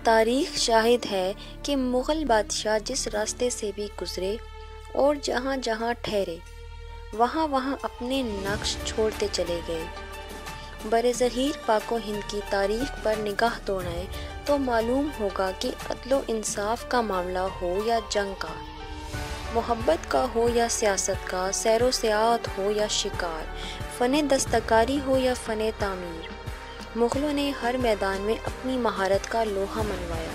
تاریخ شاہد ہے کہ مغل بادشاہ جس راستے سے بھی گزرے اور جہاں جہاں ٹھہرے وہاں وہاں اپنے نقش چھوڑتے چلے گئے۔ برصغیر پاک و ہند کی تاریخ پر نگاہ دوڑائیں تو معلوم ہوگا کہ عدل و انصاف کا معاملہ ہو یا جنگ کا، محبت کا ہو یا سیاست کا، سیر و سیاحت ہو یا شکار، فن دستکاری ہو یا فن تعمیر، مغلوں نے ہر میدان میں اپنی مہارت کا لوہا منوایا۔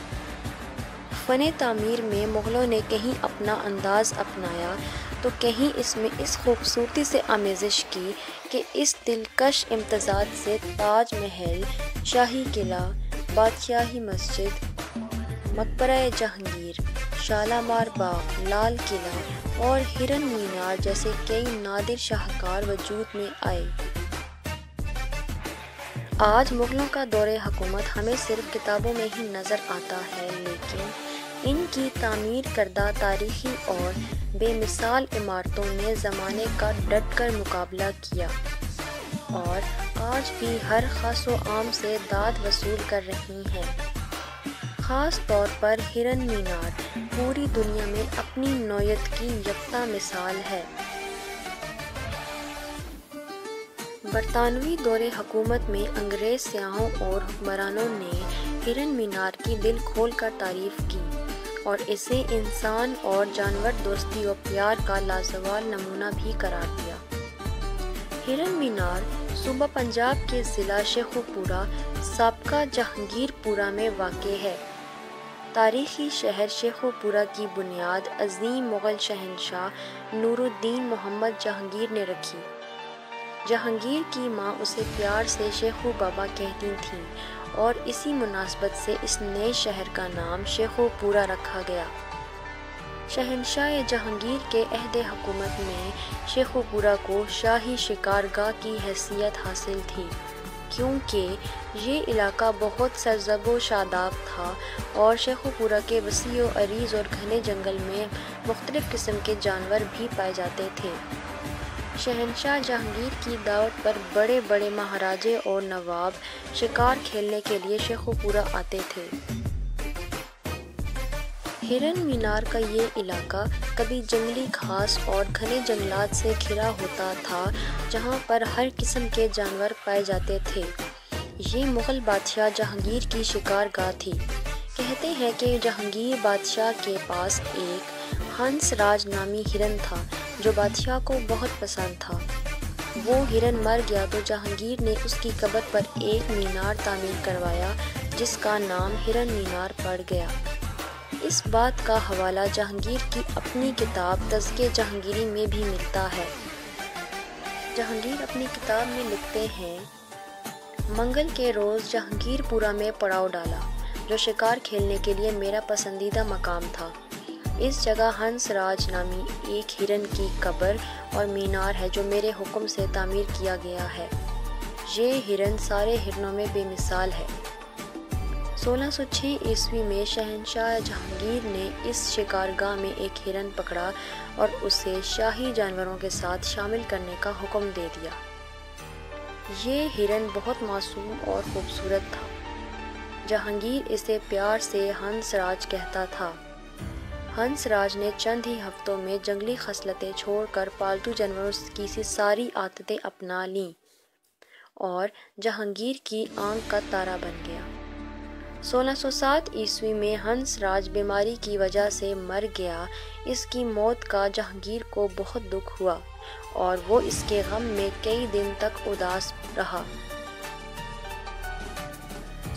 فن تعمیر میں مغلوں نے کہیں اپنا انداز اپنایا تو کہیں اس میں اس خوبصورتی سے آمیزش کی کہ اس دلکش امتزاج سے تاج محل، شاہی قلعہ، بادشاہی مسجد، مقبرہ جہانگیر، شالامار باغ، لال قلعہ اور ہرن مینار جیسے کئی نادر شاہکار وجود میں آئے۔ آج مغلوں کا دور حکومت ہمیں صرف کتابوں میں ہی نظر آتا ہے، لیکن ان کی تعمیر کردہ تاریخی اور بے مثال عمارتوں نے زمانے کا ڈٹ کر مقابلہ کیا اور آج بھی ہر خاص و عام سے داد وصول کر رہی ہیں۔ خاص طور پر ہرن مینار پوری دنیا میں اپنی نوعیت کی یکتا مثال ہے۔ برطانوی دور حکومت میں انگریز سیاحوں اور حکمرانوں نے ہرن مینار کی دل کھول کر تعریف کی اور اسے انسان اور جانور دوستی و پیار کا لازوال نمونہ بھی قرار دیا۔ ہرن مینار صوبہ پنجاب کے ضلع شیخوپورہ، سابقہ جہانگیر پورہ میں واقع ہے۔ تاریخی شہر شیخوپورہ کی بنیاد عظیم مغل شہنشاہ نور الدین محمد جہانگیر نے رکھی۔ جہانگیر کی ماں اسے پیار سے شیخو بابا کہتی تھیں اور اسی مناسبت سے اس نئے شہر کا نام شیخوپورہ رکھا گیا۔ شہنشاہ جہانگیر کے عہد حکومت میں شیخوپورہ کو شاہی شکارگاہ کی حیثیت حاصل تھی، کیونکہ یہ علاقہ بہت سرسبز و شاداب تھا اور شیخوپورہ کے وسیع و عریض اور گھنے جنگل میں مختلف قسم کے جانور بھی پائے جاتے تھے۔ شہنشاہ جہانگیر کی دعوت پر بڑے بڑے مہاراجے اور نواب شکار کھیلنے کے لیے شیخوپورہ آتے تھے۔ ہرن مینار کا یہ علاقہ کبھی جنگلی گھاس اور گھنے جنگلات سے گھرا ہوتا تھا، جہاں پر ہر قسم کے جانور پائے جاتے تھے۔ یہ مغل بادشاہ جہانگیر کی شکارگاہ تھی۔ کہتے ہیں کہ جہانگیر بادشاہ کے پاس ایک ہنس راج نامی ہرن تھا جو بادشاہ کو بہت پسند تھا۔ وہ ہرن مر گیا تو جہانگیر نے اس کی قبر پر ایک مینار تعمیر کروایا جس کا نام ہرن مینار پڑ گیا۔ اس بات کا حوالہ جہانگیر کی اپنی کتاب تذکرہ جہانگیری میں بھی ملتا ہے۔ جہانگیر اپنی کتاب میں لکھتے ہیں، منگل کے روز جہانگیر پورہ میں پڑاؤ ڈالا، جو شکار کھیلنے کے لیے میرا پسندیدہ مقام تھا۔ اس جگہ ہنس راج نامی ایک ہرن کی قبر اور مینار ہے جو میرے حکم سے تعمیر کیا گیا ہے۔ یہ ہرن سارے ہرنوں میں بے مثال ہے۔ 1606 عیسوی میں شہنشاہ جہانگیر نے اس شکارگاہ میں ایک ہرن پکڑا اور اسے شاہی جانوروں کے ساتھ شامل کرنے کا حکم دے دیا۔ یہ ہرن بہت معصوم اور خوبصورت تھا۔ جہانگیر اسے پیار سے ہنس راج کہتا تھا۔ ہنس راج نے چند ہی ہفتوں میں جنگلی خصلتیں چھوڑ کر پالتو جانوروں کی سی ساری عادتیں اپنا لیں اور جہانگیر کی آنکھ کا تارا بن گیا۔ 1607 عیسوی میں ہنس راج بیماری کی وجہ سے مر گیا۔ اس کی موت کا جہانگیر کو بہت دکھ ہوا اور وہ اس کے غم میں کئی دن تک اداس رہا۔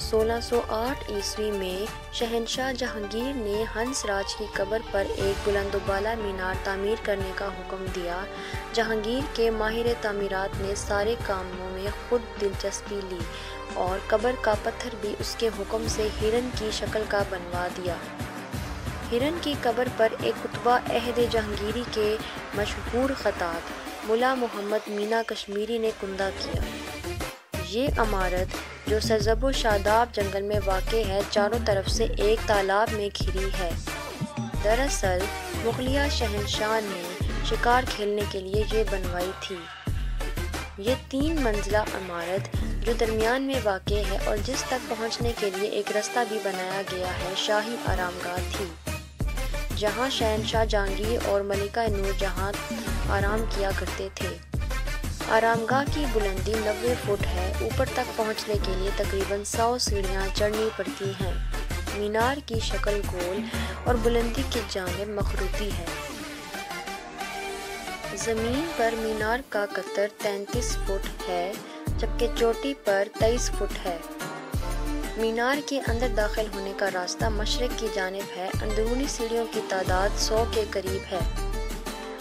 1608 عیسوی میں شہنشاہ جہانگیر نے ہنس راج کی قبر پر ایک بلند و بالا مینار تعمیر کرنے کا حکم دیا۔ جہانگیر کے ماہر تعمیرات نے سارے کاموں میں خود دلچسپی لی اور قبر کا پتھر بھی اس کے حکم سے ہرن کی شکل کا بنوا دیا۔ ہرن کی قبر پر ایک کتبہ عہد جہانگیری کے مشہور خطاط ملا محمد مینا کشمیری نے کندہ کیا۔ یہ عمارت جو سرسبز و شاداب جنگل میں واقع ہے، چاروں طرف سے ایک تالاب میں گھری ہے۔ دراصل مغلیہ شہنشاہ نے شکار کھیلنے کے لیے یہ بنوائی تھی۔ یہ 3 منزلہ عمارت جو درمیان میں واقع ہے اور جس تک پہنچنے کے لیے ایک رستہ بھی بنایا گیا ہے، شاہی آرامگاہ تھی، جہاں شہنشاہ جہانگیر اور ملکہ نور جہاں آرام کیا کرتے تھے۔ آرامگاہ کی بلندی 90 فٹ ہے۔ اوپر تک پہنچنے کے لیے تقریباً 100 سیڑھیاں چڑھنی پڑتی ہیں۔ مینار کی شکل گول اور بلندی کی جانب مخروطی ہے۔ زمین پر مینار کا قطر 33 فٹ ہے، جبکہ چوٹی پر 23 فٹ ہے۔ مینار کے اندر داخل ہونے کا راستہ مشرق کی جانب ہے۔ اندرونی سیڑھیوں کی تعداد 100 کے قریب ہے۔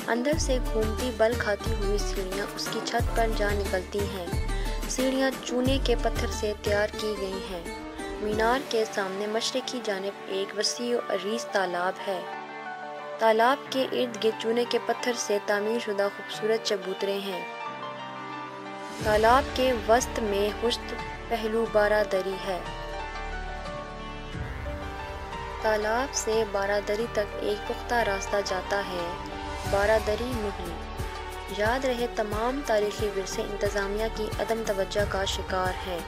اندر سے گھومتی بل کھاتی ہوئی سیڑھیاں اس کی چھت پر جا نکلتی ہیں۔ سیڑھیاں چونے کے پتھر سے تیار کی گئی ہیں۔ مینار کے سامنے مشرقی جانب ایک وسیع و عریض تالاب ہے۔ تالاب کے ارد گرد چونے کے پتھر سے تعمیر شدہ خوبصورت چبوترے ہیں۔ تالاب کے وسط میں خشت پہلو بارہ دری ہے۔ تالاب سے بارہ دری تک ایک پختہ راستہ جاتا ہے۔ بارہ دری مغلی، یاد رہے، تمام تاریخی ورثے انتظامیہ کی عدم توجہ کا شکار ہیں۔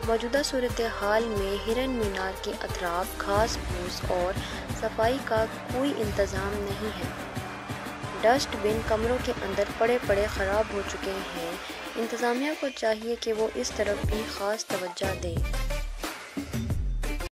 موجودہ صورتحال میں ہرن مینار کے اطراف گھاس پھوس اور صفائی کا کوئی انتظام نہیں ہے۔ ڈسٹ بن کمروں کے اندر پڑے پڑے خراب ہو چکے ہیں۔ انتظامیہ کو چاہیے کہ وہ اس طرف بھی خاص توجہ دے۔